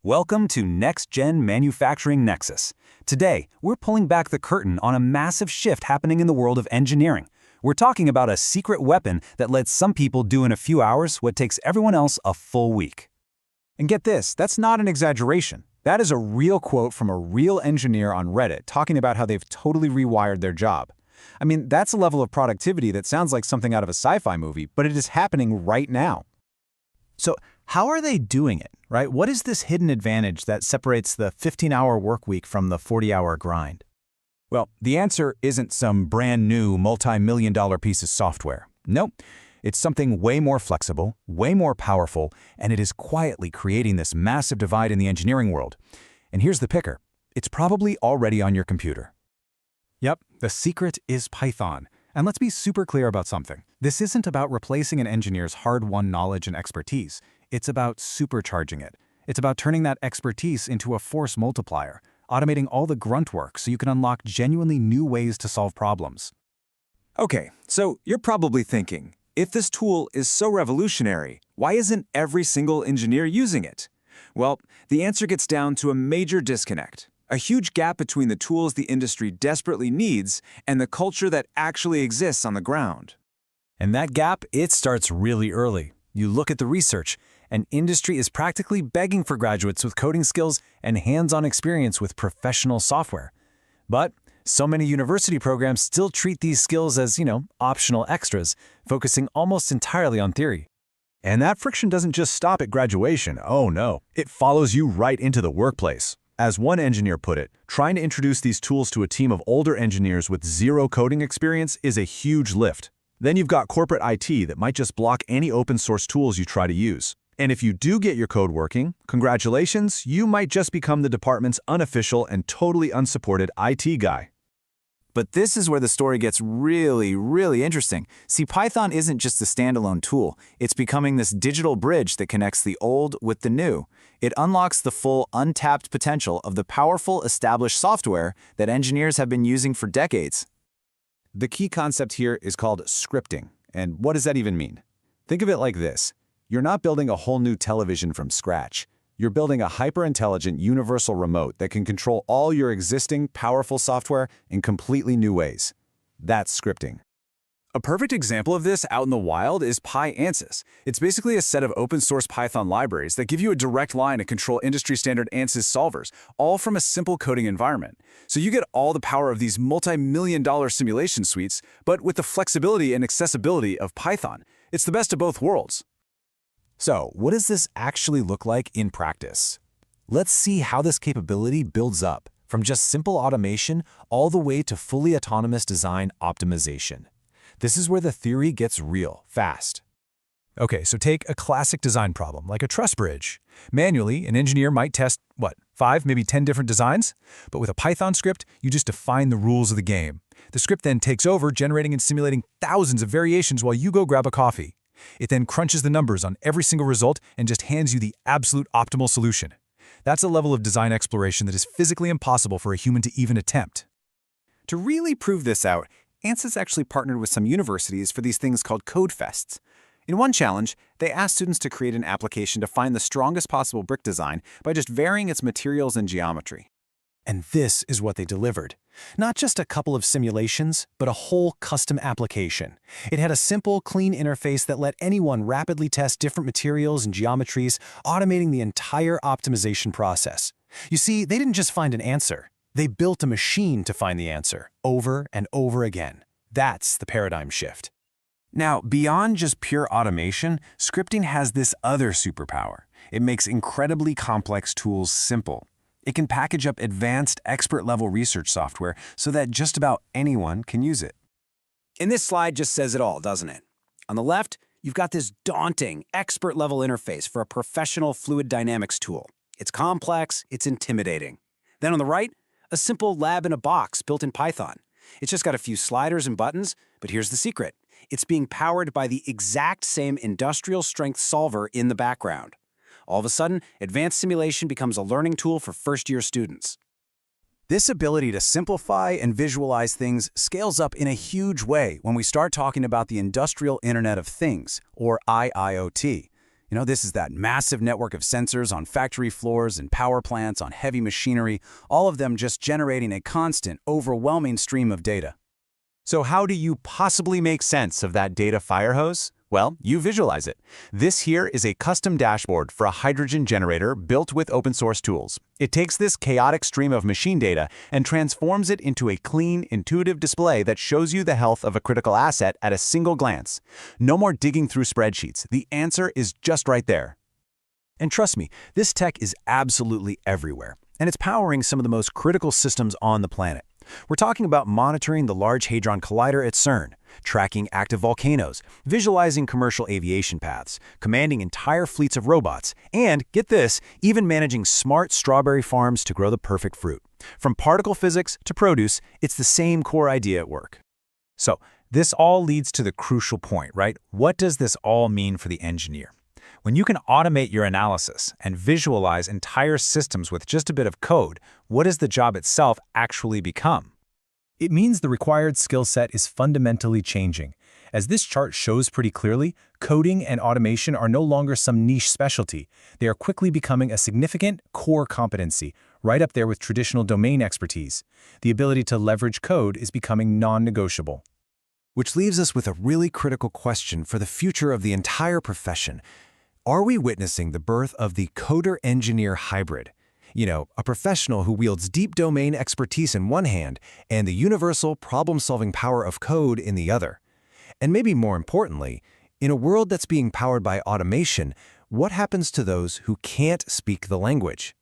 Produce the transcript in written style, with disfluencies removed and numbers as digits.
Welcome to Next Gen Manufacturing Nexus. Today, we're pulling back the curtain on a massive shift happening in the world of engineering. We're talking about a secret weapon that lets some people do in a few hours what takes everyone else a full week. And get this, that's not an exaggeration. That is a real quote from a real engineer on Reddit talking about how they've totally rewired their job. I mean, that's a level of productivity that sounds like something out of a sci-fi movie, but it is happening right now. So, how are they doing it, right? What is this hidden advantage that separates the 15-hour work week from the 40-hour grind? Well, the answer isn't some brand new multi-million-dollar piece of software. Nope. It's something way more flexible, way more powerful, and it is quietly creating this massive divide in the engineering world. And here's the picker. It's probably already on your computer. Yep, the secret is Python. And let's be super clear about something. This isn't about replacing an engineer's hard-won knowledge and expertise. It's about supercharging it. It's about turning that expertise into a force multiplier, automating all the grunt work so you can unlock genuinely new ways to solve problems. Okay, so you're probably thinking, if this tool is so revolutionary, why isn't every single engineer using it? Well, the answer gets down to a major disconnect. A huge gap between the tools the industry desperately needs and the culture that actually exists on the ground. And that gap, it starts really early. You look at the research, and industry is practically begging for graduates with coding skills and hands-on experience with professional software. But so many university programs still treat these skills as, optional extras, focusing almost entirely on theory. And that friction doesn't just stop at graduation. Oh no, it follows you right into the workplace. As one engineer put it, trying to introduce these tools to a team of older engineers with zero coding experience is a huge lift. Then you've got corporate IT that might just block any open source tools you try to use. And if you do get your code working, congratulations, you might just become the department's unofficial and totally unsupported IT guy. But this is where the story gets really interesting. See, Python isn't just a standalone tool. It's becoming this digital bridge that connects the old with the new. It unlocks the full, untapped potential of the powerful, established software that engineers have been using for decades. The key concept here is called scripting. And what does that even mean? Think of it like this. You're not building a whole new television from scratch. You're building a hyper-intelligent universal remote that can control all your existing powerful software in completely new ways. That's scripting. A perfect example of this out in the wild is ANSYS. It's basically a set of open-source Python libraries that give you a direct line to control industry-standard ANSYS solvers, all from a simple coding environment. So you get all the power of these multi-million-dollar simulation suites, but with the flexibility and accessibility of Python. It's the best of both worlds. So, what does this actually look like in practice? Let's see how this capability builds up, from just simple automation all the way to fully autonomous design optimization. This is where the theory gets real fast. Okay, so take a classic design problem, like a truss bridge. Manually, an engineer might test, 5, maybe 10 different designs? But with a Python script, you just define the rules of the game. The script then takes over, generating and simulating thousands of variations while you go grab a coffee. It then crunches the numbers on every single result and just hands you the absolute optimal solution. That's a level of design exploration that is physically impossible for a human to even attempt. To really prove this out, ANSYS actually partnered with some universities for these things called code fests. In one challenge, they asked students to create an application to find the strongest possible brick design by just varying its materials and geometry. And this is what they delivered. Not just a couple of simulations, but a whole custom application. It had a simple, clean interface that let anyone rapidly test different materials and geometries, automating the entire optimization process. You see, they didn't just find an answer. They built a machine to find the answer, over and over again. That's the paradigm shift. Now, beyond just pure automation, scripting has this other superpower. It makes incredibly complex tools simple. It can package up advanced, expert-level research software so that just about anyone can use it. And this slide just says it all, doesn't it? On the left, you've got this daunting, expert-level interface for a professional fluid dynamics tool. It's complex, it's intimidating. Then on the right, a simple lab in a box built in Python. It's just got a few sliders and buttons, but here's the secret. It's being powered by the exact same industrial-strength solver in the background. All of a sudden, advanced simulation becomes a learning tool for first-year students. This ability to simplify and visualize things scales up in a huge way when we start talking about the Industrial Internet of Things, or IIoT. This is that massive network of sensors on factory floors and power plants, on heavy machinery, all of them just generating a constant, overwhelming stream of data. So how do you possibly make sense of that data, Firehose? Well, you visualize it. This here is a custom dashboard for a hydrogen generator built with open source tools. It takes this chaotic stream of machine data and transforms it into a clean, intuitive display that shows you the health of a critical asset at a single glance. No more digging through spreadsheets. The answer is just right there. And trust me, this tech is absolutely everywhere, and it's powering some of the most critical systems on the planet. We're talking about monitoring the Large Hadron Collider at CERN, tracking active volcanoes, visualizing commercial aviation paths, commanding entire fleets of robots, and, get this, even managing smart strawberry farms to grow the perfect fruit. From particle physics to produce, it's the same core idea at work. So, this all leads to the crucial point, right? What does this all mean for the engineer? When you can automate your analysis and visualize entire systems with just a bit of code, what does the job itself actually become? It means the required skill set is fundamentally changing. As this chart shows pretty clearly, coding and automation are no longer some niche specialty. They are quickly becoming a significant core competency, right up there with traditional domain expertise. The ability to leverage code is becoming non-negotiable. Which leaves us with a really critical question for the future of the entire profession. Are we witnessing the birth of the coder-engineer hybrid? A professional who wields deep domain expertise in one hand and the universal problem-solving power of code in the other. And maybe more importantly, in a world that's being powered by automation, what happens to those who can't speak the language?